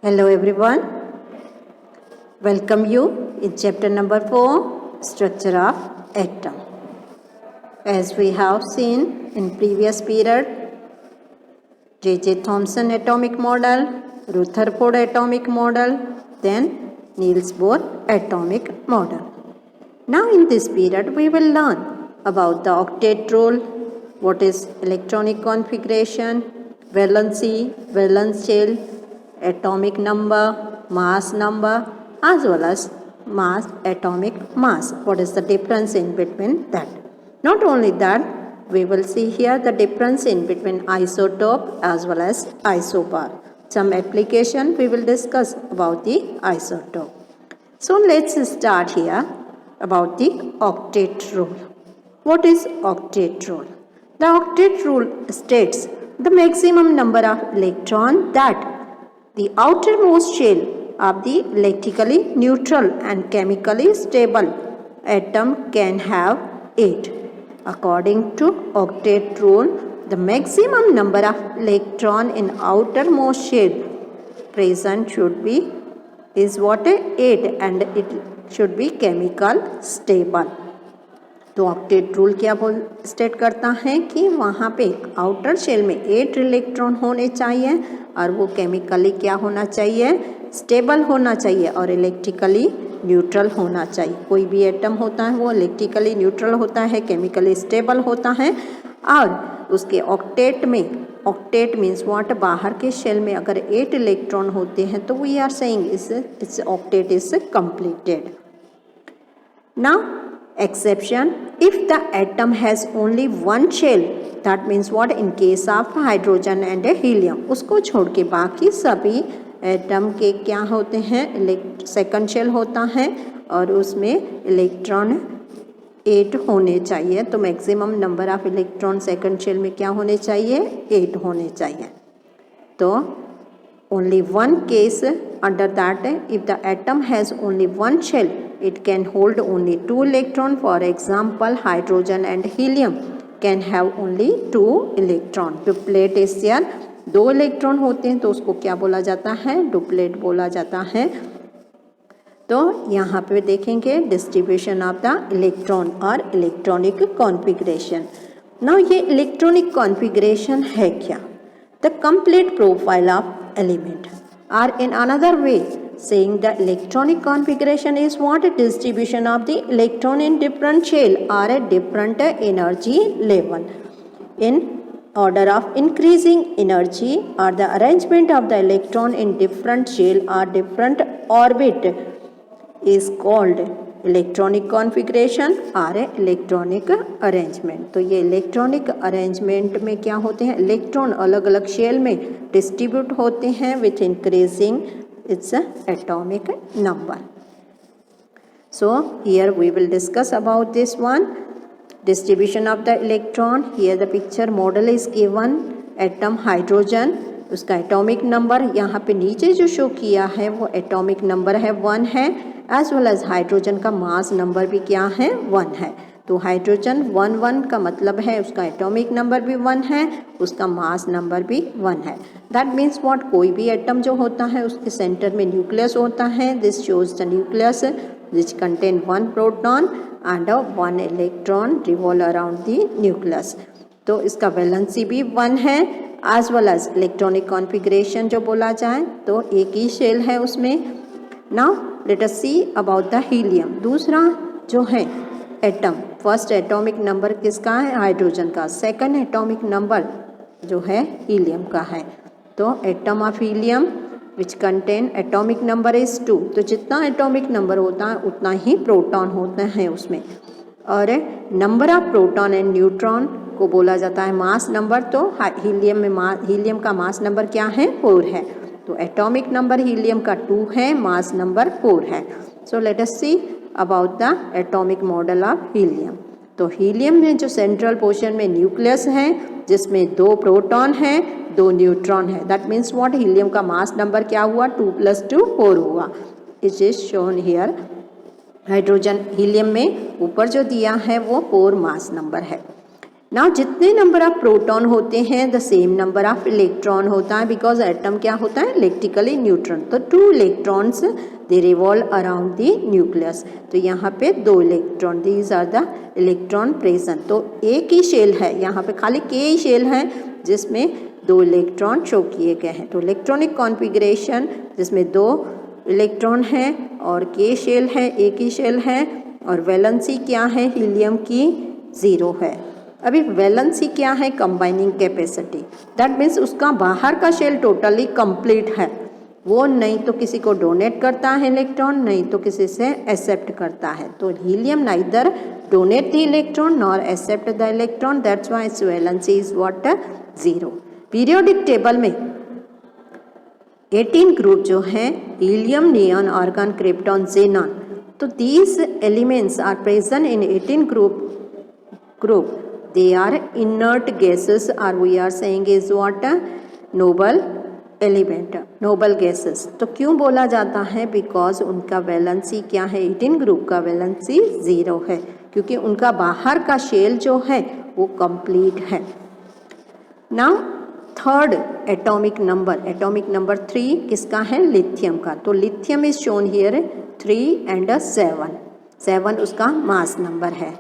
Hello everyone, welcome you in chapter number 4, Structure of Atom. As we have seen in previous period, J.J. Thomson atomic model, Rutherford atomic model, then Niels Bohr atomic model. Now in this period we will learn about the octet rule, what is electronic configuration, valency, valence shell, atomic number, mass number, as well as mass, atomic mass. What is the difference in between that? Not only that, we will see here the difference in between isotope as well as isobar. Some application we will discuss about the isotope. So let's start here about the octet rule. What is octet rule? The octet rule states the maximum number of electrons that the outermost shell of the electrically neutral and chemically stable atom can have 8. According to octet rule, the maximum number of electron in outermost shell present should be is what 8 and it should be chemical stable. तो octet rule क्या state करता है कि वहाँ पे outer shell में 8 electron होने चाहिए और वो केमिकली क्या होना चाहिए, स्टेबल होना चाहिए और इलेक्ट्रिकली न्यूट्रल होना चाहिए. कोई भी एटम होता है वो इलेक्ट्रिकली न्यूट्रल होता है, केमिकली स्टेबल होता है और उसके ऑक्टेट में, ऑक्टेट मीन्स व्हाट, बाहर के शेल में अगर 8 इलेक्ट्रॉन होते हैं तो we are saying its octet is completed. Now exception, if the atom has only one shell, that means what, in case of hydrogen and helium, उसको छोड़ के बाकी सभी एटम के क्या होते हैं, सेकंड शेल होता है और उसमें इलेक्ट्रॉन 8 होने चाहिए. तो maximum number of electron second shell में क्या होने चाहिए, 8 होने चाहिए. तो only one case under that, if the atom has only one shell, it can hold only 2 electron. For example, hydrogen and helium can have only 2 electron. Duplet is there, 2 electron होते हैं तो उसको क्या बोला जाता है, डुप्लेट बोला जाता है. तो यहाँ पे देखेंगे डिस्ट्रीब्यूशन ऑफ द इलेक्ट्रॉन और इलेक्ट्रॉनिक कॉन्फ़िगरेशन. नाउ ये इलेक्ट्रॉनिक कॉन्फ़िगरेशन है क्या, the complete profile of element, or in another way saying the electronic configuration is what, distribution of the electron in different shell or a different energy level in order of increasing energy, or the arrangement of the electron in different shell or different orbit is called electronic configuration और electronic arrangement. तो ये electronic arrangement में क्या होते हैं, electron अलग अलग shell में डिस्ट्रीब्यूट होते हैं with increasing its atomic number. So here we will discuss about this one, distribution of the electron. Here the picture model is given, atom hydrogen, उसका एटॉमिक नंबर यहाँ पे नीचे जो शो किया है वो एटॉमिक नंबर है 1 है, एज वेल एज हाइड्रोजन का मास नंबर भी क्या है, 1 है. तो हाइड्रोजन 1 का मतलब है उसका एटॉमिक नंबर भी 1 है, उसका मास नंबर भी 1 है. दैट मीन्स व्हाट, कोई भी एटम जो होता है उसके सेंटर में न्यूक्लियस होता है. This shows the nucleus which contain 1 proton and 1 electron revolve around the nucleus. तो इसका वैलेंसी भी 1 है, as well as electronic configuration जो बोला जाए तो एक ही शेल है उसमें. Now let us see about the helium. दूसरा जो है एटम, फर्स्ट एटॉमिक नंबर किसका है, हाइड्रोजन का. सेकंड एटॉमिक नंबर जो है हीलियम का है. तो atom of helium which contain atomic number is 2. तो जितना एटॉमिक नंबर होता है उतना ही प्रोटॉन होते हैं उसमें, और number of proton and neutron को बोला जाता है मास नंबर. तो हीलियम में हीलियम का मास नंबर क्या है, 4 है. तो एटॉमिक नंबर हीलियम का 2 है, मास नंबर 4 है. So let us see about the atomic model of helium. तो हीलियम में जो सेंट्रल पोर्शन में न्यूक्लियस है जिसमें 2 प्रोटॉन है, 2 न्यूट्रॉन है. दैट मीन्स व्हाट, हीलियम का मास नंबर क्या हुआ, 2 + 2 4 हुआ. It is shown here. Hydrogen helium में ऊपर जो दिया है वो 4 मास नंबर है. नाउ जितने नंबर ऑफ प्रोटॉन होते हैं the same number of electron होता है, बिकॉज एटम क्या होता है, इलेक्ट्रिकली न्यूट्रल। तो 2 electrons they revolve around the nucleus. तो यहाँ पे 2 electron, these are the electron present. तो एक ही शेल है, यहाँ पे खाली के ही शेल है जिसमें 2 इलेक्ट्रॉन शो किए गए हैं। तो इलेक्ट्रॉनिक कॉन्फ़िगरेशन जिसमें 2 इलेक्ट्रॉन हैं और के शेल है, एक ही शेल है, और वैलेंसी क्या है, हीलियम की 0 है। अभी वैलेंसी क्या है, कंबाइनिंग कैपेसिटी, दैट मीन्स उसका बाहर का शेल टोटली कंप्लीट है, वो नहीं तो किसी को डोनेट करता है इलेक्ट्रॉन, नहीं तो किसी से एक्सेप्ट करता है। तो helium neither donate the electron nor accept the electron, that's why its valency is what, 0। Periodic table में 18 ग्रुप जो हैं, helium, neon, argon, krypton, xenon, तो these elements are present in 18 group. They are inert gases, or we are saying is what, noble element, noble gases. तो क्यों बोला जाता है, because उनका वैलेंसी क्या है, 18 ग्रुप का वैलेंसी 0 है, क्योंकि उनका बाहर का शेल जो है वो कंप्लीट है। नाउ थर्ड एटॉमिक नंबर 3 किसका है, लिथियम का। तो lithium is shown here 3 and 7 उसका मास नंबर है।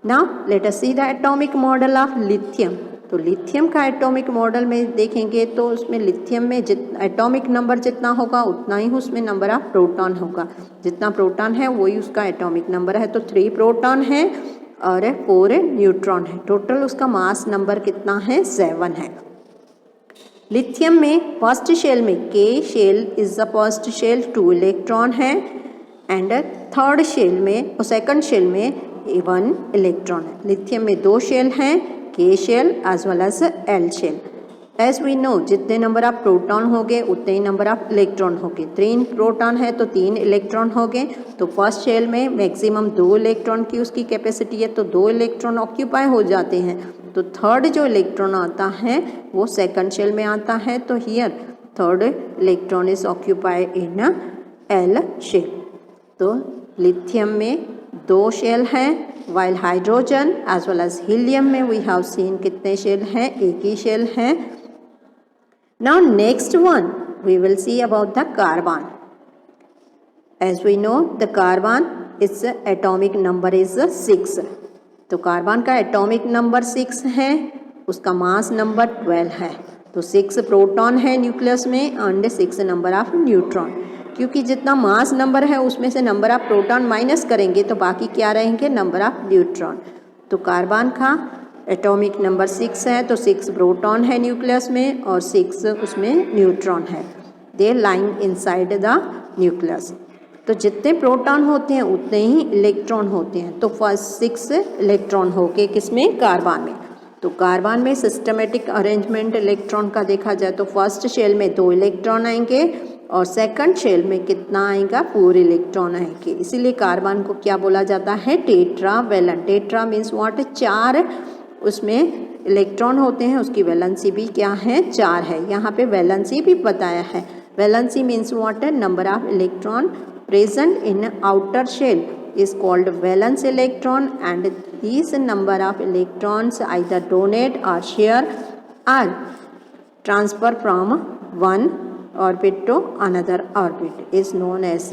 Now let us see the atomic model of lithium. तो लिथियम का एटॉमिक मॉडल में देखेंगे तो उसमें लिथियम में एटॉमिक नंबर जितना होगा उतना ही उसमें नंबर ऑफ प्रोटॉन होगा, जितना प्रोटॉन है वही उसका एटॉमिक नंबर है। तो 3 प्रोटॉन है और 4 न्यूट्रॉन है, टोटल उसका मास नंबर कितना है, 7 है। लिथियम में फर्स्ट शेल में K shell is the first shell, 2 electron है, एंड थर्ड शेल में और सेकंड शेल में 1 इलेक्ट्रॉन है। लिथियम में 2 शेल हैं, K shell as well as L shell. As we know जितने नंबर ऑफ प्रोटॉन हो गए उतने ही नंबर ऑफ इलेक्ट्रॉन हो गए। 3 प्रोटॉन है तो 3 इलेक्ट्रॉन हो गए। तो फर्स्ट शेल में मैक्सिमम 2 इलेक्ट्रॉन की उसकी कैपेसिटी है, तो 2 इलेक्ट्रॉन ऑक्यूपाई हो जाते हैं। तो थर्ड जो इलेक्ट्रॉन आता है वो सेकंड शेल में आता है। तो here third electron is occupied in L shell. तो लिथियम में 2 शेल हैं, while hydrogen as well as helium में वी हैव सीन कितने शेल हैं, एक ही शेल है। Now next one we will see about the carbon. As we know the carbon its atomic number is 6। तो carbon का atomic number 6 है, उसका मास नंबर 12 है। तो 6 प्रोटॉन है न्यूक्लियस में एंड 6 नंबर ऑफ न्यूट्रॉन। क्योंकि जितना मास नंबर है उसमें से नंबर ऑफ प्रोटॉन माइनस करेंगे तो बाकी क्या रहेंगे, नंबर ऑफ न्यूट्रॉन। तो कार्बन का एटॉमिक नंबर 6 है, तो 6 प्रोटॉन है न्यूक्लियस में और 6 उसमें न्यूट्रॉन है, दे लाइंग इनसाइड द न्यूक्लियस। तो जितने प्रोटॉन होते हैं उतने ही इलेक्ट्रॉन होते हैं। तो फर्स्ट 6 इलेक्ट्रॉन हो गए किसमें, कार्बन में। तो कार्बन में सिस्टमेटिक अरेंजमेंट इलेक्ट्रॉन का देखा जाए तो फर्स्ट शेल में 2 इलेक्ट्रॉन आएंगे और सेकंड शेल में कितना आएगा, 4 इलेक्ट्रॉन आएंगे। इसीलिए कार्बन को क्या बोला जाता है, टेट्रावैलेंट। टेट्रा मीन्स व्हाट, 4 उसमें इलेक्ट्रॉन होते हैं, उसकी वैलेंसी भी क्या है, 4 है। यहाँ पे वैलेंसी भी बताया है। Valency means what, number of electron present in outer shell is called valence electron, and these number of electrons either donate or share or transfer from one orbit to another orbit is known as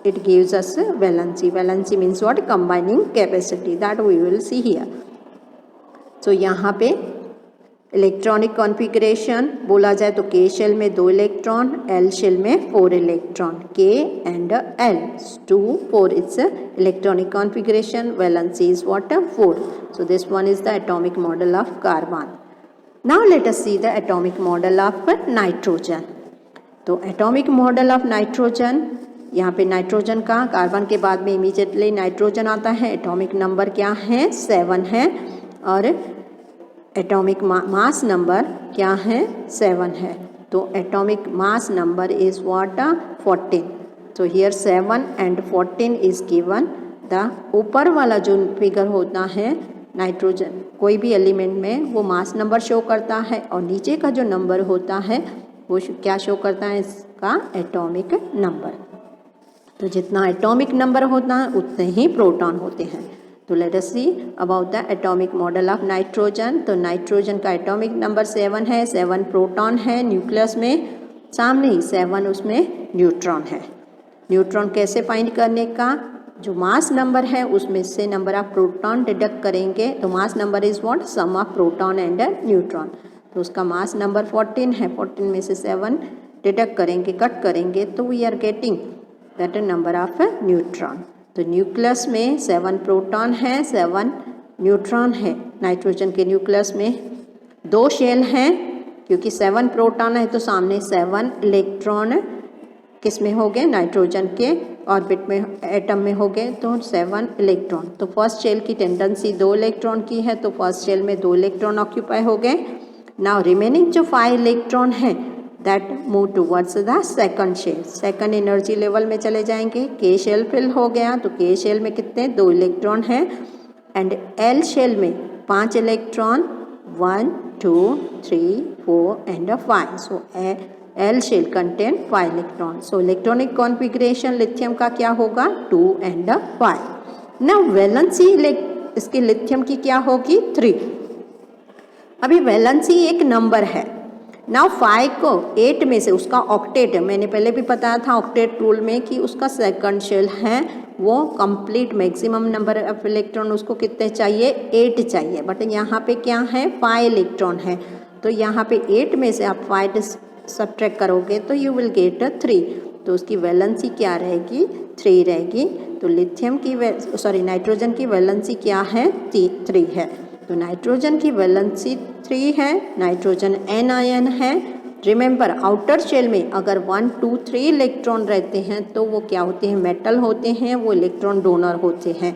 it gives us valency. Valency means what, combining capacity, that we will see here. So यहाँ पे electronic configuration बोला जाए तो K shell में 2 electron, L shell में 4 electron, के and L 2 4 it's electronic configuration, valency is what, 4. So this one is the atomic model of carbon. Now let us see the atomic model of nitrogen. तो atomic model of nitrogen, यहाँ पे nitrogen का carbon के बाद में immediately nitrogen आता है. Atomic number क्या है, 7 है, और एटॉमिक मास नंबर क्या है, 7 है. तो atomic mass number is what, 14. तो here 7 and 14 is given. The ऊपर वाला जो फिगर होता है नाइट्रोजन कोई भी एलिमेंट में वो मास नंबर शो करता है, और नीचे का जो नंबर होता है वो क्या शो करता है, इसका एटॉमिक नंबर. तो जितना एटॉमिक नंबर होता है उतने ही प्रोटॉन होते हैं. तो late us see about the atomic model of nitrogen. तो नाइट्रोजन का एटॉमिक नंबर 7 है, 7 प्रोटॉन है न्यूक्लियस में, सामने ही 7 उसमें न्यूट्रॉन है। न्यूट्रॉन कैसे फाइंड करने का, जो मास नंबर है उसमें से नंबर ऑफ प्रोटॉन डिडक्ट करेंगे। तो mass number is what, sum of proton and neutron. तो उसका मास नंबर 14 है, 14 में से 7 डिडक्ट करेंगे, कट करेंगे, तो we are getting that number of neutron. तो न्यूक्लियस में 7 प्रोटॉन है, 7 न्यूट्रॉन है। नाइट्रोजन के न्यूक्लियस में 2 शेल हैं, क्योंकि 7 प्रोटॉन है तो सामने 7 इलेक्ट्रॉन किस में हो गए, नाइट्रोजन के ऑर्बिट में, एटम में हो गए, तो 7 इलेक्ट्रॉन। तो फर्स्ट शेल की टेंडेंसी 2 इलेक्ट्रॉन की है, तो फर्स्ट शेल में 2 इलेक्ट्रॉन ऑक्यूपाई हो गए। नाउ रिमेनिंग जो 5 इलेक्ट्रॉन है that move towards the second shell, second energy level में चले जाएंगे। के शेल फिल हो गया, तो के शेल में कितने, 2 इलेक्ट्रॉन है। एंड एल शेल में 5 electron, 1 2 3 4 and 5। So L shell contain 5 electron. So electronic configuration lithium का क्या होगा, 2 एंड 5। नाउ वैलेंसी इसकी लिथियम की क्या होगी, 3। अभी वैलेंसी एक नंबर है। नाउ 5 को 8 में से उसका ऑक्टेट है, मैंने पहले भी बताया था ऑक्टेट रूल में कि उसका सेकंड शेल है वो complete maximum number of electron उसको कितने चाहिए, 8 चाहिए। बट यहाँ पे क्या है, 5 इलेक्ट्रॉन है, तो यहाँ पे 8 में से आप 5 सब्ट्रैक्ट करोगे तो यू विल गेट 3। तो उसकी वैलेंसी क्या रहेगी, 3 रहेगी। तो लिथियम की नाइट्रोजन की वैलेंसी क्या है, 3 है। तो नाइट्रोजन की वैलेंसी 3 है, नाइट्रोजन एन आयन है। रिमेंबर आउटर शेल में अगर 1 2 3 इलेक्ट्रॉन रहते हैं तो वो क्या होते हैं, मेटल होते हैं, वो इलेक्ट्रॉन डोनर होते हैं।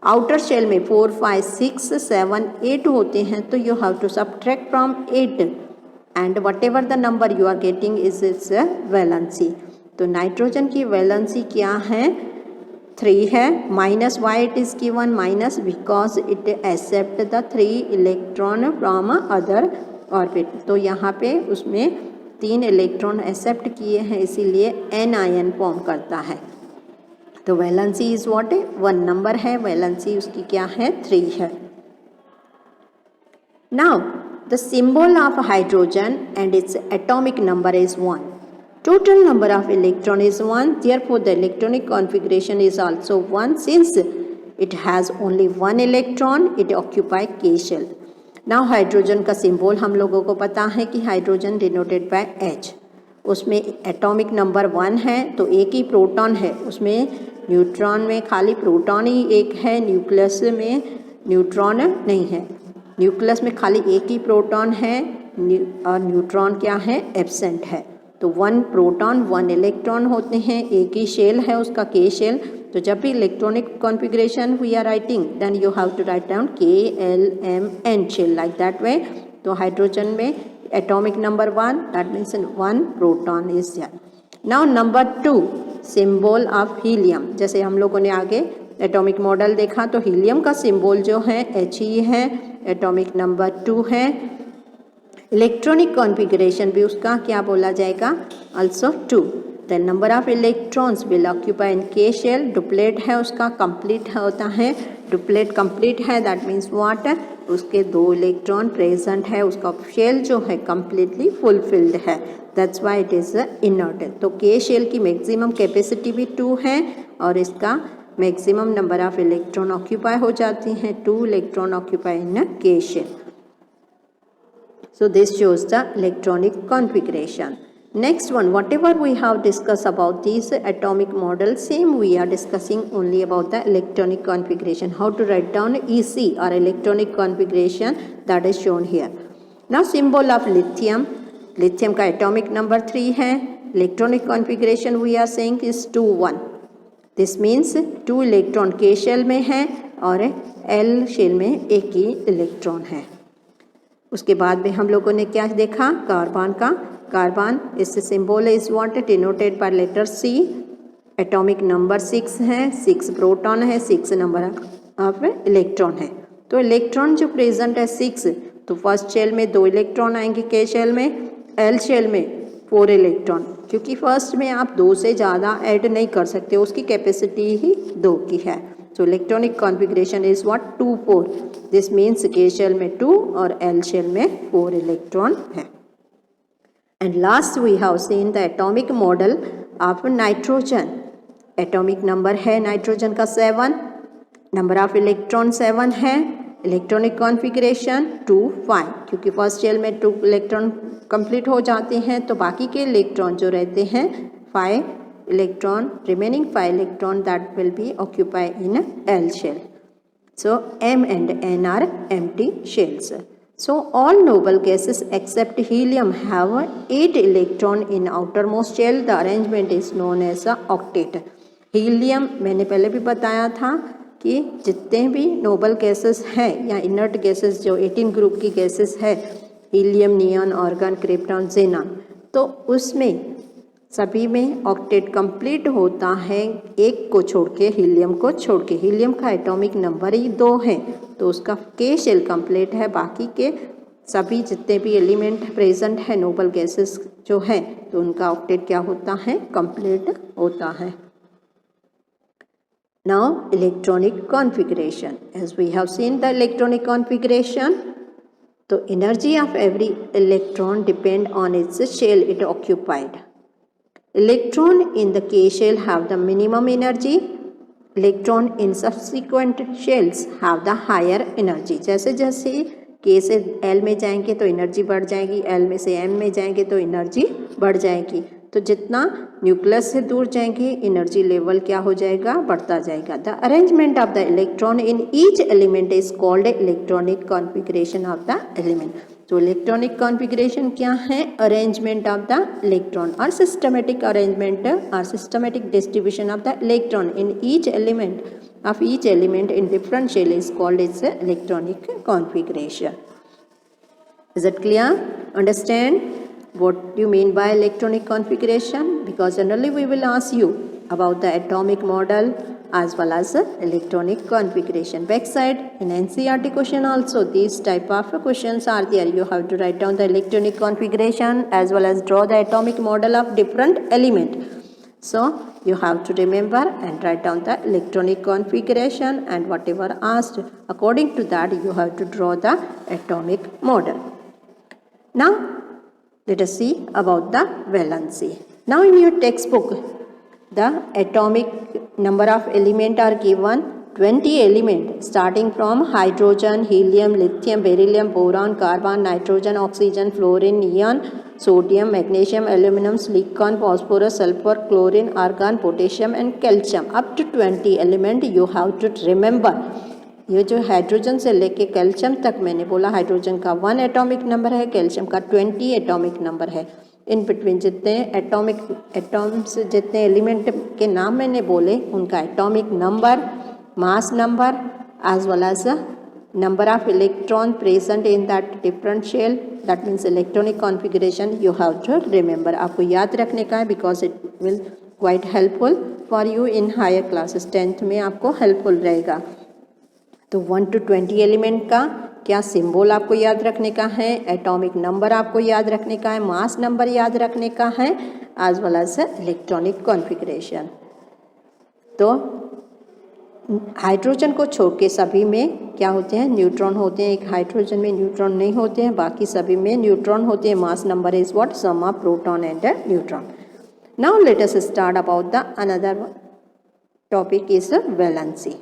आउटर शेल में 4 5 6 7 8 होते हैं, तो you have to subtract from 8 and whatever the number you are getting is its valency. तो नाइट्रोजन की वैलेंसी क्या है, 3 है। Minus why it is given, minus because it accept the 3 electron from other orbit. तो यहाँ पे उसमें 3 electron accept किए हैं, इसीलिए एन आयन फॉर्म करता है। तो वैलेंसी इज व्हाट, 1 नंबर है, वैलेंसी उसकी क्या है, 3 है। Now the symbol of hydrogen and it's atomic number is 1. Total number of electron is 1, therefore the electronic configuration is also 1. Since it has only 1 electron, it occupy K shell. Now hydrogen का symbol हम लोगों को पता है कि hydrogen denoted by H, उसमें atomic number 1 है, तो एक ही प्रोटॉन है, उसमें न्यूट्रॉन में खाली प्रोटॉन ही एक है, न्यूक्लियस में न्यूट्रॉन नहीं है। न्यूक्लियस में खाली एक ही प्रोटॉन है और न्यूट्रॉन क्या है, एब्सेंट है। तो 1 प्रोटॉन 1 इलेक्ट्रॉन होते हैं, एक ही शेल है उसका, के शेल। तो जब भी electronic configuration we are writing then you have to write down KLMN shell like that way. तो हाइड्रोजन में atomic number 1 that means 1 proton is there. Now number 2 symbol of helium. जैसे हम लोगों ने आगे एटॉमिक मॉडल देखा तो helium का सिंबल जो है He है, एटॉमिक नंबर 2 है। इलेक्ट्रॉनिक कॉन्फ़िगरेशन भी उसका क्या बोला जाएगा, also 2. The number of electrons will occupy in K shell, duplet है उसका, कंप्लीट होता है, डुप्लेट कंप्लीट है दैट मीन्स व्हाट, उसके 2 इलेक्ट्रॉन प्रेजेंट है, उसका शेल जो है कंप्लीटली फुलफिल्ड है, that's why it is inert. तो के शेल की मैक्सिमम कैपेसिटी भी 2 है और इसका maximum number of electron occupy हो जाती हैं, 2 electron occupy in K shell. So this shows the electronic configuration. Next one, whatever we have discussed about these atomic models, same we are discussing only about the electronic configuration. How to write down EC or electronic configuration, that is shown here. Now symbol of lithium. Lithium का atomic number 3 है. Electronic configuration we are saying is 2 1. This means 2 electron K shell में है और L shell में एक ही electron है. उसके बाद में हम लोगों ने क्या देखा, कार्बन का, कार्बन इससे symbol is what, denoted by letter C. Atomic number 6 है, 6 प्रोटॉन है, 6 नंबर ऑफ इलेक्ट्रॉन है. तो इलेक्ट्रॉन जो प्रेजेंट है 6, तो फर्स्ट शेल में 2 इलेक्ट्रॉन आएंगे K शेल में, L शेल में 4 इलेक्ट्रॉन, क्योंकि फर्स्ट में आप 2 से ज़्यादा ऐड नहीं कर सकते, उसकी कैपेसिटी ही 2 की है. So electronic configuration is what? 2-4. This means K shell में 2 और L shell में 4 इलेक्ट्रॉन है. And last we have seen the atomic model of nitrogen. Atomic number है नाइट्रोजन का 7, नंबर ऑफ इलेक्ट्रॉन 7 है, इलेक्ट्रॉनिक कॉन्फ़िगरेशन 2-5, क्योंकि फर्स्ट शेल में 2 electron complete हो जाते हैं तो बाकी के इलेक्ट्रॉन जो रहते हैं 5 electron, remaining 5 electron that will be occupy in L shell. So M and N are empty shells. So all noble gases except helium have 8 electron in outermost shell. The arrangement is known as a octet. Helium मैंने पहले भी बताया था कि जितने भी noble gases हैं या इनर्ट गैसेस जो 18 ग्रुप की गैसेस है, helium, neon, argon, krypton, xenon, तो उसमें सभी में ऑक्टेट कंप्लीट होता है एक को छोड़ के, हीलियम को छोड़ के. हीलियम का एटॉमिक नंबर ही 2 है तो उसका K शेल कंप्लीट है. बाकी के सभी जितने भी एलिमेंट प्रेजेंट है नोबल गैसेस जो है तो उनका ऑक्टेट क्या होता है? कंप्लीट होता है. Now electronic configuration. As we have seen the electronic configuration, the energy of every electron depend on its shell it occupied. Electron in the K shell have the minimum energy. Electron in subsequent shells have the higher energy. जैसे जैसे K से L में जाएंगे तो energy बढ़ जाएगी, L में से M में जाएंगे तो एनर्जी बढ़ जाएगी. तो जितना न्यूक्लियस से दूर जाएंगे एनर्जी लेवल क्या हो जाएगा? बढ़ता जाएगा. The arrangement of the electron in each element is called electronic configuration of the element. तो इलेक्ट्रॉनिक कॉन्फ़िगरेशन क्या है? अरेंजमेंट ऑफ द इलेक्ट्रॉन और सिस्टमेटिक अरेंजमेंट और systematic distribution of the electron in each element of each element in different shell is called its electronic configuration. Is it clear? Understand what you mean by electronic configuration? Because generally we will ask you about the atomic model as well as electronic configuration. Backside in NCERT question also these type of questions are there. You have to write down the electronic configuration as well as draw the atomic model of different element. So you have to remember and write down the electronic configuration and whatever asked according to that you have to draw the atomic model. Now let us see about the valency. Now in your textbook the atomic number of element are given 20 element starting from hydrogen, helium, lithium, beryllium, boron, carbon, nitrogen, oxygen, fluorine, neon, sodium, magnesium, aluminum, silicon, phosphorus, sulfur, chlorine, argon, potassium and calcium. Up to 20 element you have to remember. ये जो hydrogen से लेके calcium तक मैंने बोला, hydrogen का 1 atomic number है, calcium का 20 एटॉमिक नंबर है. इन बिटवीन जितने एटॉम्स जितने एलिमेंट के नाम मैंने बोले उनका atomic number, mass number as well as number of electron present in that different shell, that means electronic configuration you have to remember. आपको याद रखने का है because it will quite helpful for you in higher classes. 10th में आपको helpful रहेगा. तो 1 to 20 element का क्या सिंबल आपको याद रखने का है, एटॉमिक नंबर आपको याद रखने का है, मास नंबर याद रखने का है as well as electronic configuration. तो हाइड्रोजन को छोड़ के सभी में क्या होते हैं? न्यूट्रॉन होते हैं. एक हाइड्रोजन में न्यूट्रॉन नहीं होते हैं, बाकी सभी में न्यूट्रॉन होते हैं. Mass number is what? Sum of proton and neutron. Now let us start about the another topic is valency.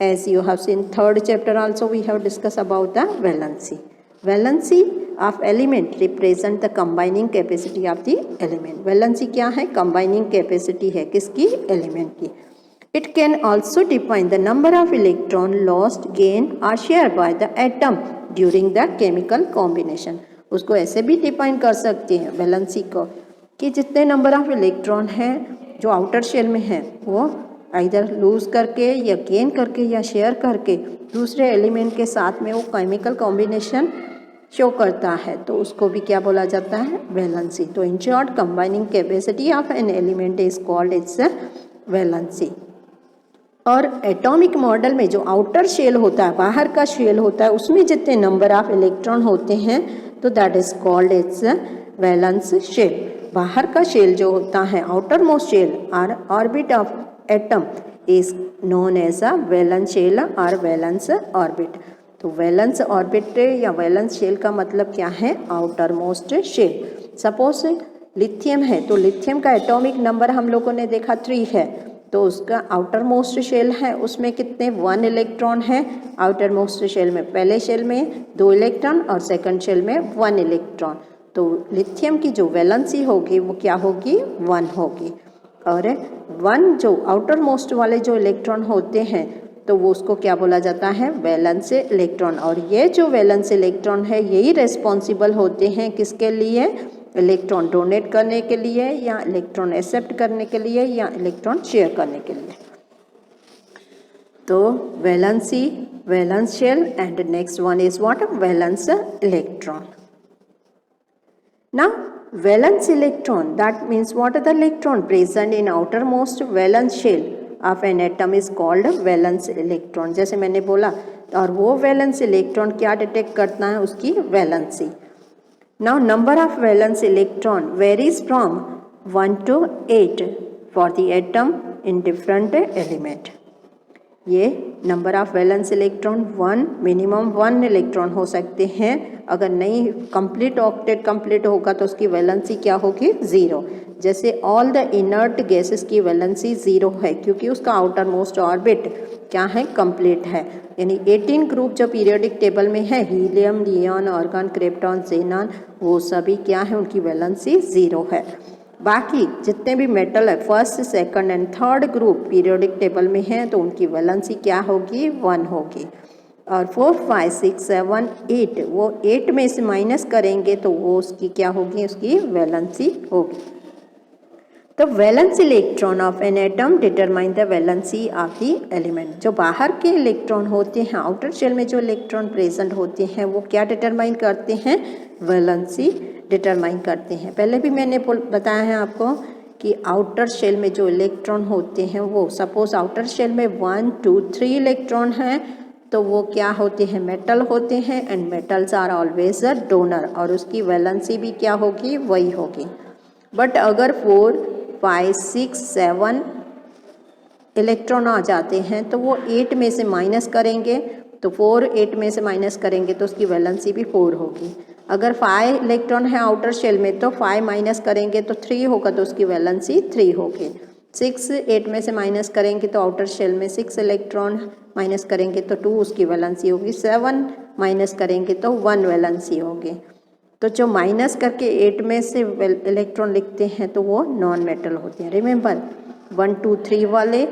As you have seen third chapter also we have discussed about the valency. Valency of element represent the combining capacity of the element. Valency क्या है? Combining capacity है किसकी? Element की. It can also define the number of electron lost, gained or shared by the atom during the chemical combination. उसको ऐसे भी define कर सकते हैं वैलेंसी को कि जितने नंबर ऑफ इलेक्ट्रॉन हैं जो आउटर शेल में हैं वो इधर लूज करके या गेन करके या शेयर करके दूसरे एलिमेंट के साथ में वो केमिकल कॉम्बिनेशन शो करता है, तो उसको भी क्या बोला जाता है? वैलेंसी. तो in short combining capacity of an element is called it's valency. और एटॉमिक मॉडल में जो आउटर शेल होता है, बाहर का शेल होता है, उसमें जितने नंबर ऑफ इलेक्ट्रॉन होते हैं तो that is called its valence shell. बाहर का शेल जो होता है आउटर मोस्ट शेल और orbit of atom is known as a valence shell or valence orbit. तो वैलेंस ऑर्बिट या वैलेंस शेल का मतलब क्या है? Outermost shell. Suppose lithium है तो लिथियम का एटॉमिक नंबर हम लोगों ने देखा 3 है, तो उसका आउटर मोस्ट शेल है उसमें कितने 1 इलेक्ट्रॉन है। आउटर मोस्ट शेल में पहले शेल में 2 इलेक्ट्रॉन और सेकंड शेल में 1 इलेक्ट्रॉन। तो लिथियम की जो वैलेंसी होगी वो क्या होगी? 1 होगी। और 1 जो आउटर मोस्ट वाले जो इलेक्ट्रॉन होते हैं तो वो उसको क्या बोला जाता है? Valence electron. और ये जो वैलेंस इलेक्ट्रॉन है यही रिस्पॉन्सिबल होते हैं किसके लिए? इलेक्ट्रॉन डोनेट करने के लिए या इलेक्ट्रॉन एक्सेप्ट करने के लिए या इलेक्ट्रॉन शेयर करने के लिए। तो valency, valence shell and next one is what? Valence electron. Now valence electron, that means what are the electron present in outermost valence shell of an atom is called valence electron। जैसे मैंने बोला, और वो valence electron क्या detect करता है? उसकी valency. Now number of valence electron varies from 1 to 8 for the atom in different element। ये number of valence electron 1, minimum 1 electron हो सकते हैं। अगर नहीं कंप्लीट ऑक्टेट कंप्लीट होगा तो उसकी वैलेंसी क्या होगी? 0। जैसे ऑल द इनर्ट गैसेस की वैलेंसी 0 है क्योंकि उसका आउटर मोस्ट ऑर्बिट क्या है? कंप्लीट है। यानी 18 ग्रुप जो पीरियोडिक टेबल में है, helium, neon, argon, krypton, xenon, वो सभी क्या है? उनकी वैलेंसी 0 है। बाकी जितने भी मेटल है first, second and third group periodic table में हैं तो उनकी वैलेंसी क्या होगी? 1 होगी। और 4, 5, 6, 7, 8 वो 8 में से माइनस करेंगे तो वो उसकी क्या होगी? उसकी वैलेंसी होगी। तो valence electron of an atom determine the valency of the element. जो बाहर के इलेक्ट्रॉन होते हैं, आउटर शेल में जो इलेक्ट्रॉन प्रेजेंट होते हैं वो क्या डिटरमाइन करते हैं? वैलेंसी डिटरमाइन करते हैं। पहले भी मैंने बताया है आपको कि आउटर शेल में जो इलेक्ट्रॉन होते हैं वो सपोज आउटर शेल में 1, 2, 3 इलेक्ट्रॉन हैं तो वो क्या होते हैं? मेटल होते हैं and metals are always a donor और उसकी वैलेंसी भी क्या होगी? वही होगी। बट अगर 4, 5, 6, 7 इलेक्ट्रॉन आ जाते हैं तो वो 8 में से माइनस करेंगे तो 4 8 में से माइनस करेंगे तो उसकी वैलेंसी भी 4 होगी। अगर 5 इलेक्ट्रॉन है आउटर शेल में तो 5 माइनस करेंगे तो 3 होगा तो उसकी वैलेंसी 3 होगी। 6 8 में से माइनस करेंगे तो आउटर शेल में 6 इलेक्ट्रॉन माइनस करेंगे तो 2 उसकी वैलेंसी होगी। 7 माइनस करेंगे तो 1 वैलेंसी होगी। तो जो माइनस करके 8 में से इलेक्ट्रॉन लिखते हैं तो वो नॉन मेटल होते हैं। रिमेंबर 1, 2, 3 वाले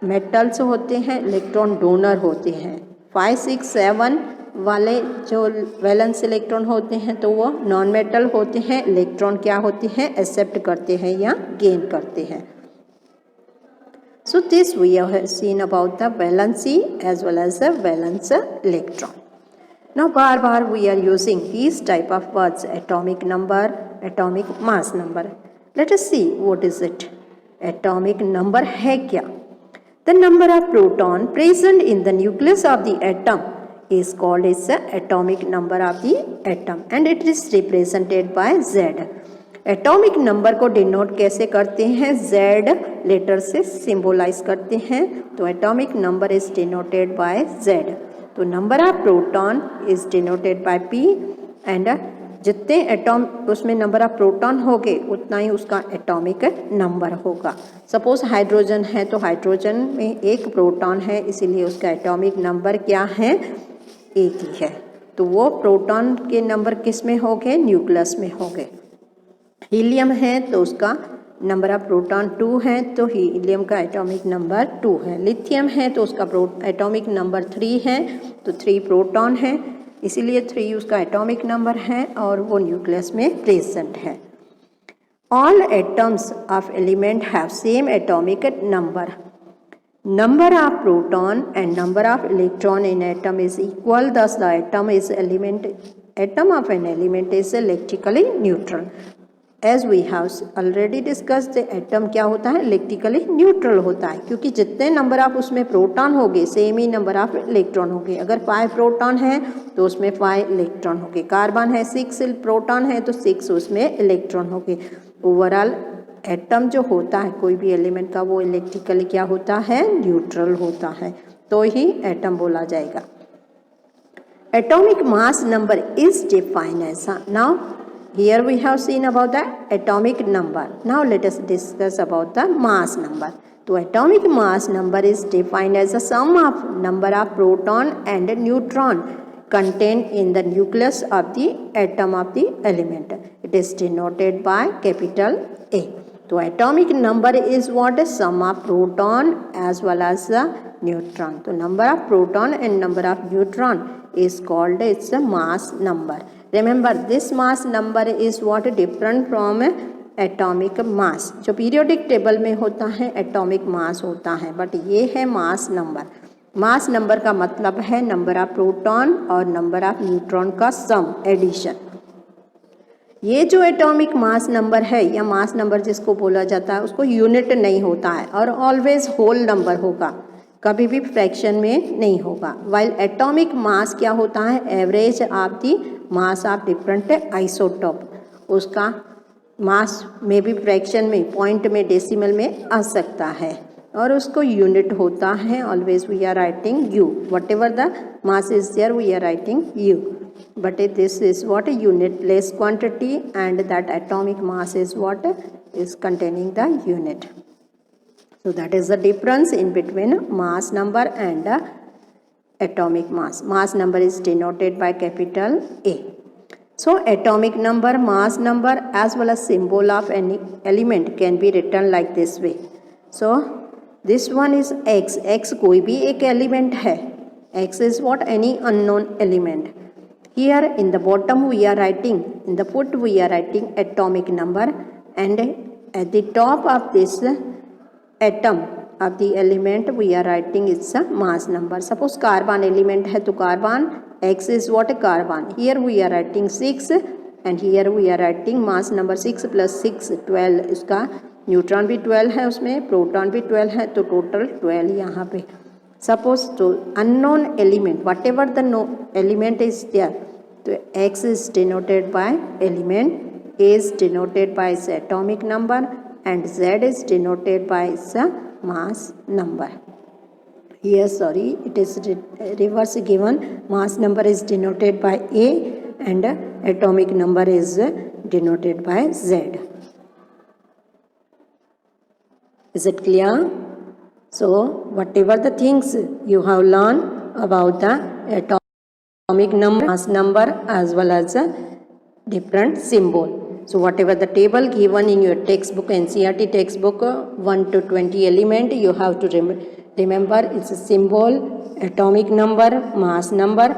मेटल्स होते हैं, इलेक्ट्रॉन डोनर होते हैं। 5, 6, 7 वाले जो वैलेंस इलेक्ट्रॉन होते हैं तो वो नॉन मेटल होते हैं, इलेक्ट्रॉन क्या होते हैं? एक्सेप्ट करते हैं या गेन करते हैं। So this we have seen about the valency as well as the valence electron. Now बार बार we are using these type of words: atomic number, atomic mass number. Let us see what is it. Atomic number है क्या? The number of proton present in the nucleus of the atom is called as the atomic number of the atom and it is represented by Z. Atomic number को denote कैसे करते हैं? Z letter से symbolize करते हैं। तो atomic number is denoted bye Z। तो number of proton is denoted bye P and जितने एटॉम उसमें नंबर ऑफ प्रोटॉन होंगे उतना ही उसका एटॉमिक नंबर होगा। सपोज हाइड्रोजन है तो हाइड्रोजन में 1 प्रोटॉन है इसीलिए उसका एटॉमिक नंबर क्या है? 1 ही है। तो वो प्रोटॉन के नंबर किस में होंगे? न्यूक्लियस में होंगे। हीलियम है तो उसका नंबर ऑफ प्रोटॉन 2 है तो हीलियम का एटॉमिक नंबर 2 है। लिथियम है तो उसका एटॉमिक नंबर 3 है तो 3 प्रोटॉन है इसीलिए 3 उसका एटॉमिक नंबर है और वो न्यूक्लियस में प्रेजेंट है। All atoms of element have same atomic number. Number of proton and number of electron in atom is equal, thus the atom of an element is electrically neutral. As we have already discussed, the atom क्या होता है? Electrically neutral होता है क्योंकि जितने number of उसमें proton होंगे same he number of electron होंगे। अगर 5 प्रोटॉन है तो उसमें 5 इलेक्ट्रॉन होंगे। कार्बन है 6 प्रोटॉन है तो 6 उसमें इलेक्ट्रॉन होंगे। ओवरऑल एटम जो होता है कोई भी एलिमेंट का वो इलेक्ट्रिकली क्या होता है, न्यूट्रल होता है, तो ही एटम बोला जाएगा। Atomic mass number is defined as, now here we have seen about the atomic number. Now let us discuss about the mass number. So atomic mass number is defined as the sum of number of proton and neutron contained in the nucleus of the atom of the element. It is denoted by capital A. So atomic number is what is sum of proton as well as the neutron. So number of proton and number of neutron is called its a mass number. Remember this mass number is what different from atomic mass. जो periodic table में होता है atomic mass होता है, but ये है मास number. Mass number का मतलब है नंबर ऑफ प्रोटॉन और नंबर ऑफ न्यूट्रॉन का सम, एडिशन। ये जो एटॉमिक मास नंबर है या मास नंबर जिसको बोला जाता है उसको यूनिट नहीं होता है और ऑलवेज होल नंबर होगा, कभी भी फ्रैक्शन में नहीं होगा। वाइल एटॉमिक मास क्या होता है, average of the mass of different isotope, उसका मास में भी फ्रैक्शन में, पॉइंट में, डेसिमल में आ सकता है और उसको यूनिट होता है। Always we are writing u, whatever the mass is there we are writing u, but this is what unitless quantity and that atomic mass is what is containing the unit. So that is the difference in between mass number and atomic mass. Mass number is denoted by capital A. So atomic number, mass number as well as symbol of any element can be written like this way. So this one is X. X कोई भी एक element है. X is what? Any unknown element. Here in the bottom we are writing, in the foot we are writing atomic number, and at the top of this atom of the element we are writing its a mass number. Suppose carbon element है तो carbon x is what, carbon. Here we are writing 6 and here we are writing mass number 6 + 6 12। इसका neutron भी 12 है, उसमें proton भी 12 है, तो total 12 यहाँ पे। सपोज तो unknown element whatever the no element is there, तो X is denoted by element, A is denoted by its atomic number and Z is denoted by its mass number. Here sorry, it is reverse given. Mass number is denoted by A and atomic number is denoted by Z. Is it clear? So whatever the things you have learned about the atomic number, mass number as well as a different symbol. So whatever the table given in your textbook, NCERT textbook, 1 to 20 element, you have to remember its a symbol, atomic number, mass number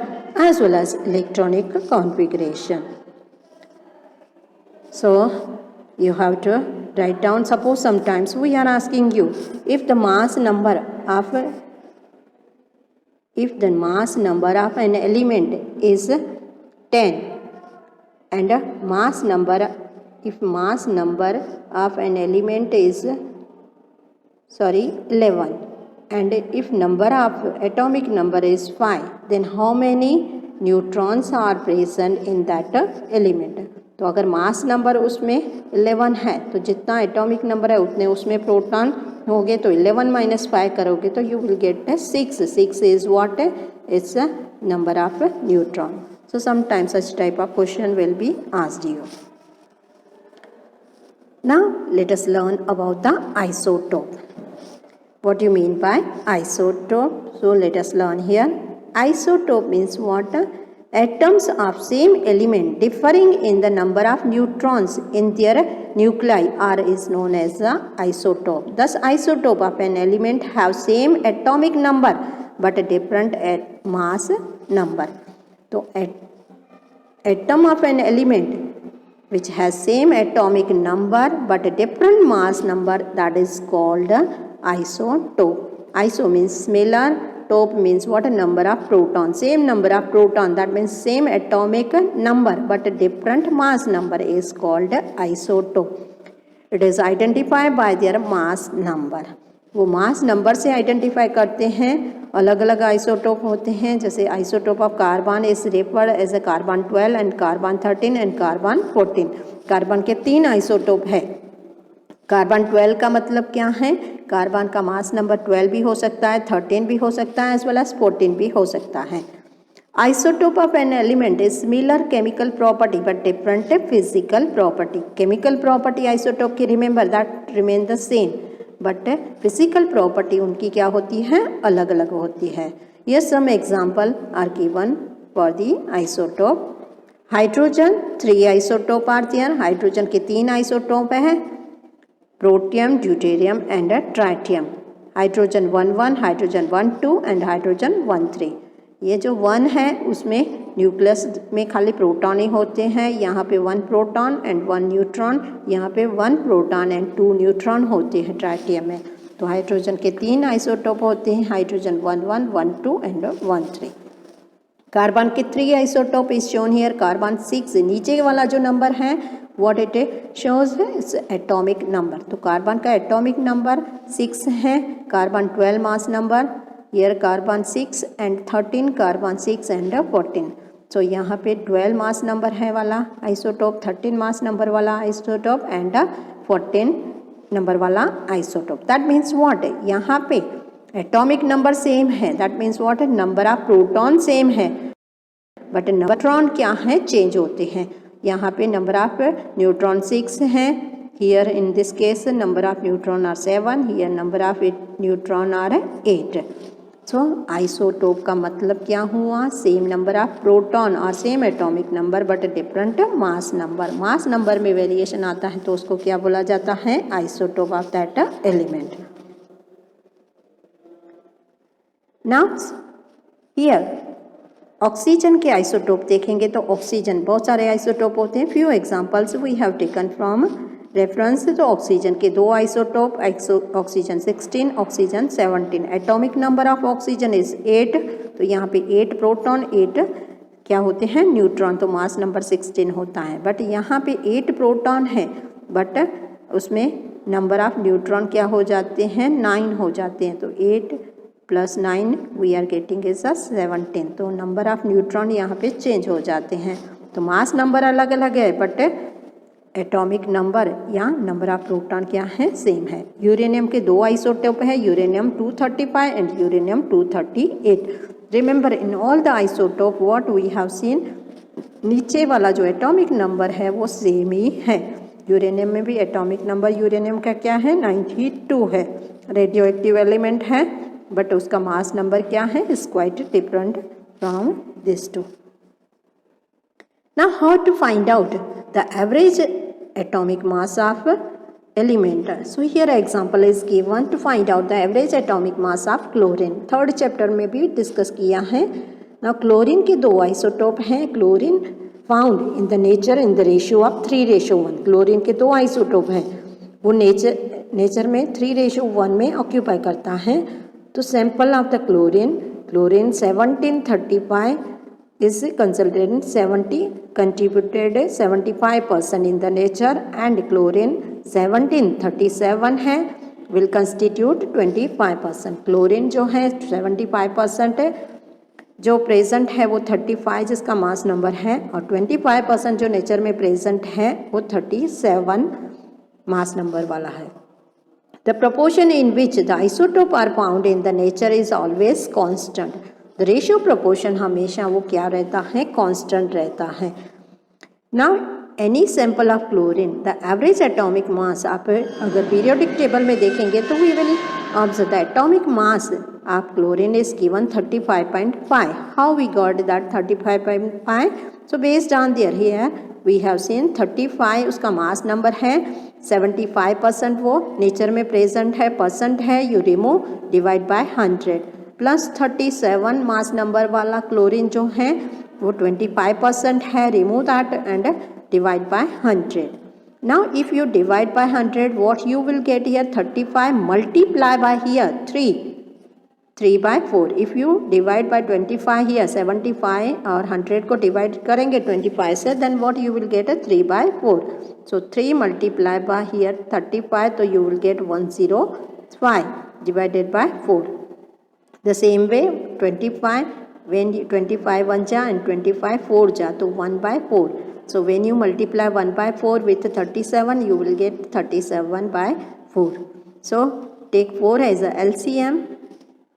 as well as electronic configuration. So you have to write down. Suppose sometimes we are asking you if the mass number of an element is 10 and mass number, if mass number of an element is 11 and if number of atomic number is 5, then how many neutrons are present in that element? तो अगर mass number उसमें 11 है तो जितना atomic number है उतने उसमें proton होंगे, तो 11 - 5 करोगे तो you will gate 6. 6 is what, it's a number of neutron. So sometimes such type of question will be asked you. Now let us learn about the isotope. What do you mean by isotope? So let us learn here. Isotope means what? Atoms of same element differing in the number of neutrons in their nuclei are is known as the isotope. Thus isotope of an element have same atomic number but a different mass number. तो atom of an element which has same atomic number but different mass number, that is called isotope. Iso means similar, tope means what, number of proton, same number of proton, that means same atomic number but different mass number is called isotope. It is identified by their mass number. वो mass number से identify करते हैं. अलग अलग isotope होते हैं, जैसे isotope of carbon is referred as a carbon 12 and carbon 13 and carbon 14. Carbon के 3 आइसोटोप है, कार्बन 12 का मतलब क्या है? कार्बन का मास नंबर 12 भी हो सकता है, 13 भी हो सकता है, एज वेल एज 14 भी हो सकता है। Isotope of an element is similar chemical property but different physical property. Chemical property isotope की remember that remain the same, but physical property उनकी क्या होती है? अलग अलग होती है। Here some example are given for the isotope. Hydrogen 3 isotope are there. Hydrogen के 3 आइसोटोप हैं, protium, deuterium and tritium. Hydrogen 1 hydrogen 1 and hydrogen 1 ये जो 1 है उसमें न्यूक्लियस में खाली प्रोटॉन ही होते हैं। यहाँ पे 1 प्रोटॉन एंड 1 न्यूट्रॉन, यहाँ पे 1 प्रोटॉन एंड 2 न्यूट्रॉन होते हैं ट्राइटियम में। तो हाइड्रोजन के 3 आइसोटोप होते हैं, हाइड्रोजन 1 1 2 एंड 1 3। कार्बन के 3 isotope is shown here. Carbon 6 नीचे वाला जो नंबर है व्हाट इट शोज है, इट्स एटॉमिक नंबर। तो कार्बन का एटॉमिक नंबर 6 है। Carbon 12 mass number, here carbon 6 and 13, carbon 6 and 14। सो यहाँ पे 12 मास नंबर है वाला आइसोटोप, 13 मास नंबर वाला आइसोटोप एंड 14 नंबर वाला आइसोटोप। दैट मीन्स व्हाट, यहाँ पे एटॉमिक नंबर सेम है, that means what, number of proton same है, बट न्यूट्रॉन क्या है, चेंज होते हैं। यहाँ पे नंबर ऑफ न्यूट्रॉन 6 हैं, here in this case number of neutron are 7, here number of neutron are 8। So isotope का मतलब क्या हुआ, सेम नंबर ऑफ प्रोटॉन और same atomic number but different mass number. Mass number में variation आता है तो उसको क्या बोला जाता है, isotope of that element. Now here oxygen के आइसोटोप देखेंगे तो ऑक्सीजन बहुत सारे आइसोटोप होते हैं। Few examples we have taken from reference. तो ऑक्सीजन के 2 isotope, oxygen 16, oxygen 17। Atomic number of oxygen is 8, तो यहाँ पे 8 प्रोटॉन 8 क्या होते हैं, न्यूट्रॉन, तो मास नंबर 16 होता है। बट यहाँ पे 8 प्रोटॉन है बट उसमें नंबर ऑफ न्यूट्रॉन क्या हो जाते हैं, 9 हो जाते हैं। तो 8 + 9 वी आर गेटिंग इज 17। तो नंबर ऑफ न्यूट्रॉन यहाँ पे चेंज हो जाते हैं। तो मास नंबर अलग अलग है बट एटॉमिक नंबर या नंबर ऑफ प्रोटॉन क्या है, सेम है। यूरेनियम के 2 आइसोटोप है, uranium 235 and uranium 238। Remember in all the isotope what we have seen, नीचे वाला जो एटॉमिक नंबर है वो सेम ही है। यूरेनियम में भी एटॉमिक नंबर यूरेनियम का क्या है, 92 है। रेडियो एक्टिव एलिमेंट है बट उसका मास नंबर क्या है, is quite different from this two. Now how to find out the average atomic mass of element. So here example is given to find out the average atomic mass of chlorine. Third chapter में भी discuss किया है। Now chlorine के 2 isotope हैं। Chlorine found in the nature in the ratio of 3:1। Chlorine के 2 isotope हैं, वो nature में 3:1 में ऑक्यूपाई करता है। तो sample of the chlorine 1735 is considered 70 contributed 75% in the nature and chlorine 1737 है will constitute 25%। क्लोरीन जो है 75% है, जो प्रेजेंट है वो 35 जिसका मास नंबर है, और 25% जो नेचर में प्रेजेंट है वो 37 मास नंबर वाला है। The proportion in which the isotope are found in the nature is always constant. The ratio proportion हमेशा वो क्या रहता है, कांस्टेंट रहता है। Now any sample of chlorine the average atomic mass, आप अगर पीरियोडिक टेबल में देखेंगे तो we will observe the atomic mass of chlorine is given 35.5। How we got that 35.5? So based on there here we have seen 35 उसका mass number है, 75% वो nature में present है, परसेंट है, you remove divide by 100 plus 37 mass number वाला chlorine जो है वो 25% है, remove that and divide by 100। Now if you divide by 100 what you will get here 35 multiply by here 3/4। If you divide by 25 here 75 और 100 को divide करेंगे 25 से, then what you will get 3/4। So 3 multiply by here 35, तो you will gate 105 divided by 4। The same way 25, when 25 1 जा and 25 4 जा तो 1/4। So when you multiply 1 by 4 with 37, you will get 37 by 4. So take 4 as a LCM,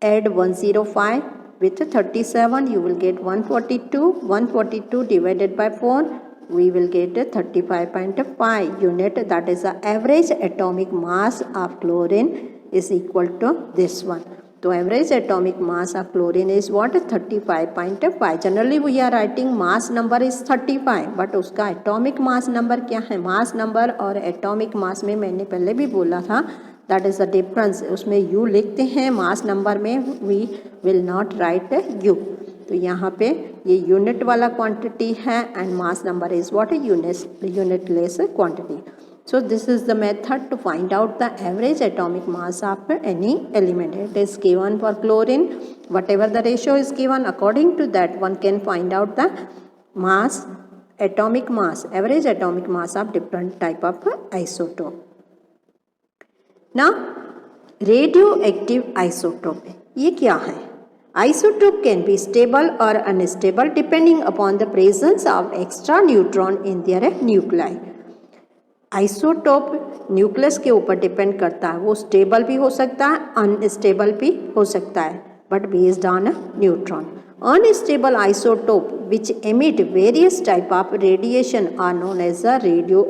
add 105 with 37, you will get 142. 142 divided by 4, we will get 35.5 unit. That is the average atomic mass of chlorine is equal to this one. तो average atomic mass of chlorine is what 35.5. Generally we are writing mass number is 35, but उसका atomic mass number क्या है? Mass number और atomic mass में मैंने पहले भी बोला था दैट इज़ द डिफरेंस. उसमें यू लिखते हैं, मास नंबर में we will not write u. तो यहाँ पे ये यूनिट वाला क्वांटिटी है and mass number is what unitless quantity. So this is the method to find out the average atomic mass of any element. It is given for chlorine. Whatever the ratio is given, according to that one can find out the mass, atomic mass, average atomic mass of different type of isotope. Now, radioactive isotope. ये क्या है? Isotope can be stable or unstable depending upon the presence of extra neutron in their nuclei. Isotope nucleus के ऊपर depend करता है, वो stable भी हो सकता है, अनस्टेबल भी हो सकता है, but based on neutron. Unstable isotope which emit various type of radiation are known as a radio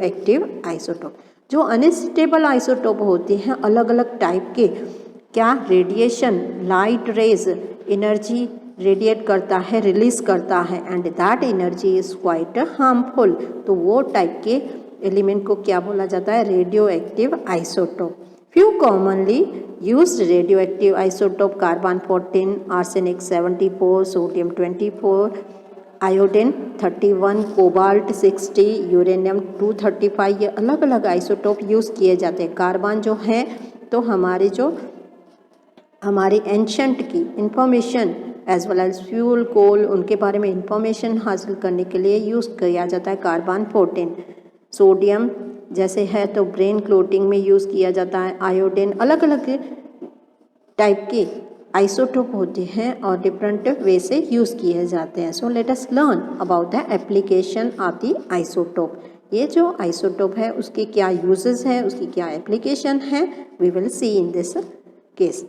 isotope. जो अनस्टेबल आइसोटोप होते हैं अलग अलग टाइप के, क्या radiation, light rays energy radiate करता है, रिलीज करता है, and that energy is quite harmful. तो वो टाइप के एलिमेंट को क्या बोला जाता है? Radioactive isotope. Few commonly used radio active isotope carbon 14, arsenic 74, sodium 24, iodine 31, cobalt 60, uranium 235. ये अलग अलग आइसोटोप यूज़ किए जाते हैं. कार्बन जो है तो हमारी एंशंट की information as well as fuel, coal, उनके बारे में इंफॉर्मेशन हासिल करने के लिए यूज़ किया जाता है कार्बन 14. सोडियम जैसे है तो ब्रेन क्लोटिंग में यूज़ किया जाता है. आयोडीन अलग अलग टाइप के आइसोटोप होते हैं और डिफरेंट वे से यूज़ किए जाते हैं. So let us learn about the application of the isotope. ये जो आइसोटोप है उसके क्या यूजेस हैं, उसकी क्या एप्लीकेशन है, we will see in this case.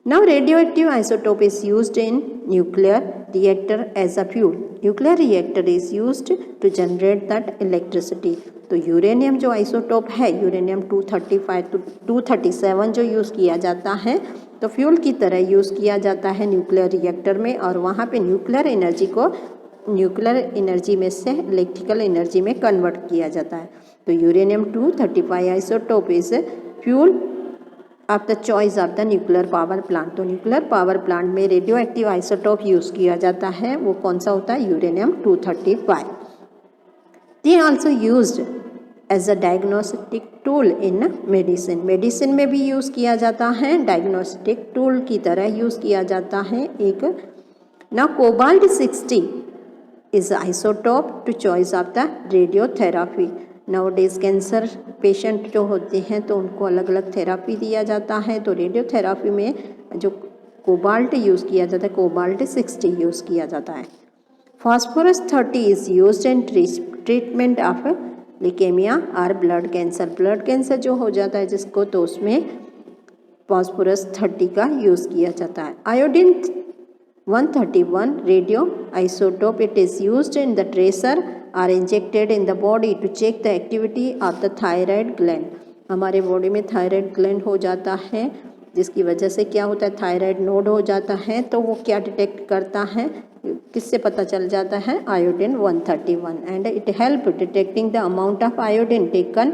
Now radioactive isotope is used in nuclear reactor as a fuel. Nuclear reactor is used to generate that electricity. तो यूरेनियम जो आइसोटोप है, यूरेनियम 235 to 237 जो use किया जाता है तो fuel की तरह यूज़ किया जाता है न्यूक्लियर रिएक्टर में, और वहाँ पे न्यूक्लियर एनर्जी को न्यूक्लियर एनर्जी में से इलेक्ट्रिकल एनर्जी में कन्वर्ट किया जाता है. तो uranium 235 isotope is fuel of the choice of the nuclear power plant. तो न्यूक्लियर पावर प्लांट में रेडियो एक्टिव आइसोटोप यूज़ किया जाता है, वो कौन सा होता है? Uranium 235. They also used as a diagnostic tool in medicine. Medicine में भी यूज़ किया जाता है, डायग्नोस्टिक टूल की तरह यूज़ किया जाता है. एक ना cobalt 60 is isotope to choice of the radiotherapy. Nowadays cancer patient जो होते हैं तो उनको अलग अलग थेरापी दिया जाता है. तो रेडियोथेरापी में जो कोबाल्ट यूज़ किया जाता है, कोबाल्ट 60 यूज़ किया जाता है. Phosphorus 30 is used in treatment of leukaemia और ब्लड कैंसर. ब्लड कैंसर जो हो जाता है जिसको, तो उसमें फास्फोरस 30 का यूज़ किया जाता है. Iodine 131 radioisotope, it is used in the tracer are injected in the body to check the activity of the thyroid gland. हमारे बॉडी में थायराइड ग्लैंड हो जाता है जिसकी वजह से क्या होता है, थायराइड नोड हो जाता है. तो वो क्या डिटेक्ट करता है, किससे पता चल जाता है? Iodine 131. And it help detecting the amount of iodine taken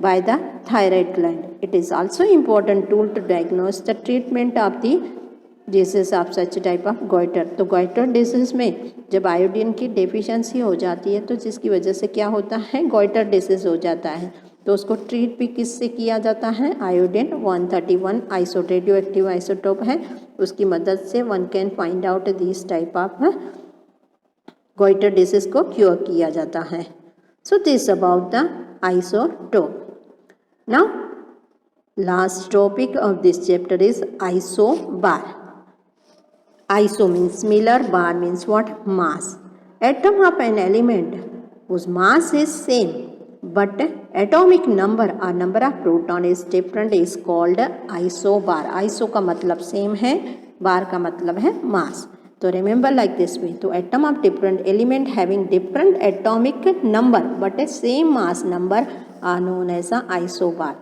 by the thyroid gland. It is also important tool to diagnose the treatment of the disease of such type of goiter. तो goiter disease में जब iodine की deficiency हो जाती है तो जिसकी वजह से क्या होता है, goiter disease हो जाता है. तो उसको ट्रीट भी किससे किया जाता है? आयोडीन 131 रेडियो एक्टिव आइसोटोप है, उसकी मदद से one can find out this type of goiter disease को क्योर किया जाता है. So this about the isotope. Now last topic of this chapter is isobar. Iso means similar, bar means what? Mass. Atom of an element whose mass is same but atomic number or number of proton is different is called isobar. iso का मतलब same है, बार का मतलब है मास. तो remember like this way. तो atom of different element having different atomic number but a same mass number are known as a isobar.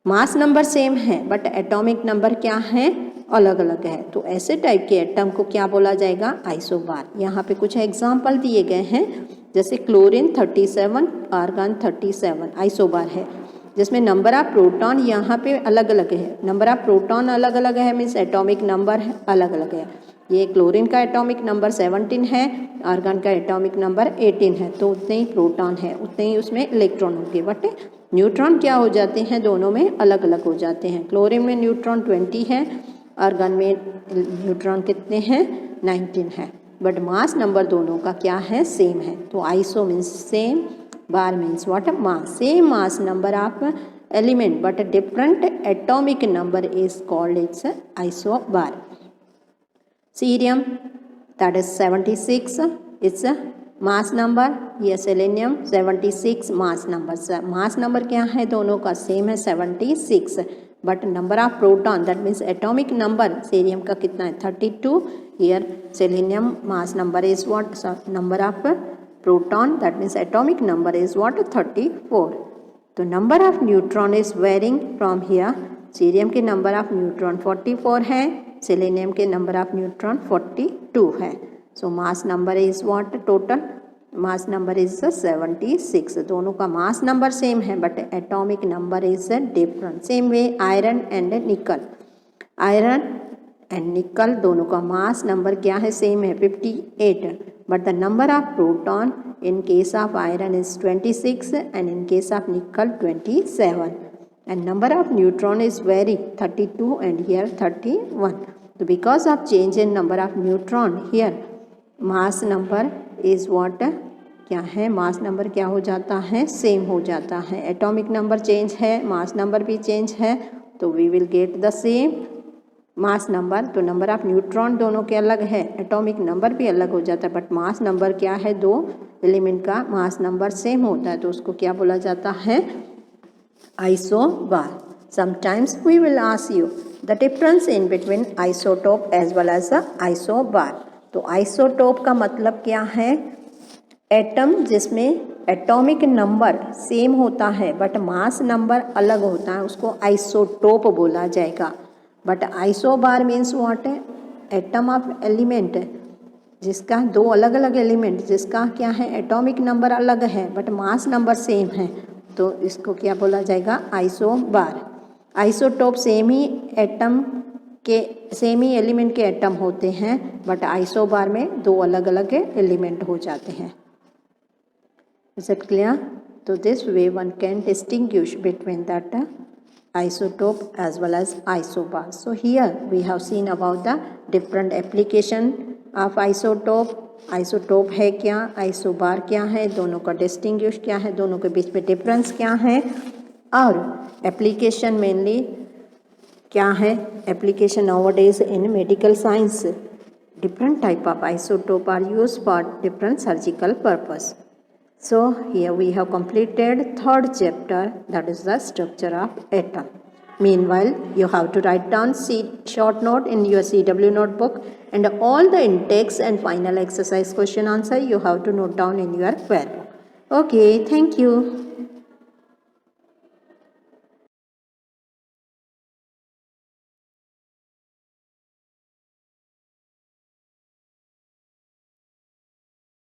Mass number same है but atomic number क्या है, अलग अलग है. तो ऐसे टाइप के एटम को क्या बोला जाएगा, आइसोबार. यहाँ पे कुछ एग्जाम्पल दिए गए हैं, जैसे क्लोरीन 37, आर्गन 37 आइसोबार है, जिसमें नंबर ऑफ प्रोटॉन यहाँ पे अलग अलग है. नंबर ऑफ प्रोटॉन अलग अलग है मीन्स एटॉमिक नंबर है अलग अलग है. ये क्लोरीन का एटॉमिक नंबर 17 है, आर्गन का एटॉमिक नंबर 18 है. तो उतने ही प्रोटॉन है, उतने ही उसमें इलेक्ट्रॉन होंगे, बट न्यूट्रॉन क्या हो जाते हैं, दोनों में अलग अलग हो जाते हैं. क्लोरीन में न्यूट्रॉन 20 है, आर्गन में न्यूट्रॉन कितने हैं, 19 है, बट मास नंबर दोनों का क्या है, सेम है. तो iso means same, bar means what, mass. Same mass number of element but different atomic number is called it's isobar. Cerium, that is 76, it's a mass number. ये selenium 76 mass number. mass number क्या है, दोनों का same है 76, but number of proton that means atomic number cerium का कितना है 32. Here selenium mass number is what, number of proton that means atomic number is what, 34. तो number of neutron is varying from here. cerium के number of neutron 44 है, selenium के number of neutron 42 है. So mass number is what, total mass number is 76. दोनों का mass number same है but atomic number is different. Same way iron and nickel, iron and nickel दोनों का mass number क्या है, same है 58, but the number of proton in case of iron is 26 and in case of निकल 27. And number of neutron is vary 32 and here 31. So because of change in number of neutron here mass number is what, क्या है, mass number क्या हो जाता है, same हो जाता है. atomic number change है, mass number भी change है, तो we will get the same mass number. तो number of neutron दोनों के अलग है, atomic number भी अलग हो जाता है, but mass number क्या है, दो एलिमेंट का mass number same होता है, तो उसको क्या बोला जाता है, isobar. Sometimes we will ask you the difference in between isotope as well as the isobar. तो isotope का मतलब क्या है, एटम जिसमें एटॉमिक नंबर सेम होता है बट मास नंबर अलग होता है, उसको आइसोटोप बोला जाएगा. But isobar means what, atom of element जिसका दो अलग अलग एलिमेंट जिसका क्या है, एटॉमिक नंबर अलग है बट मास नंबर सेम है, तो इसको क्या बोला जाएगा, आइसोबार. आइसोटोप सेम ही एटम के, सेम ही एलिमेंट के एटम होते हैं बट आइसोबार में दो अलग अलग एलिमेंट हो जाते हैं. Is it clear? तो this way one can distinguish between that isotope as well as isobar. So here we have seen about the different application of isotope. Isotope है क्या, आइसोबार क्या है, दोनों का डिस्टिंग्विश क्या है, दोनों के बीच में डिफरेंस क्या है, और एप्लीकेशन मेनली क्या है. Application nowadays in medical science, different type of isotope are used for different surgical purpose. So here we have completed third chapter, that is the structure of atom. Meanwhile, you have to write down short note in your CW notebook, and all the intakes and final exercise question answer you have to note down in your query book. Okay, thank you.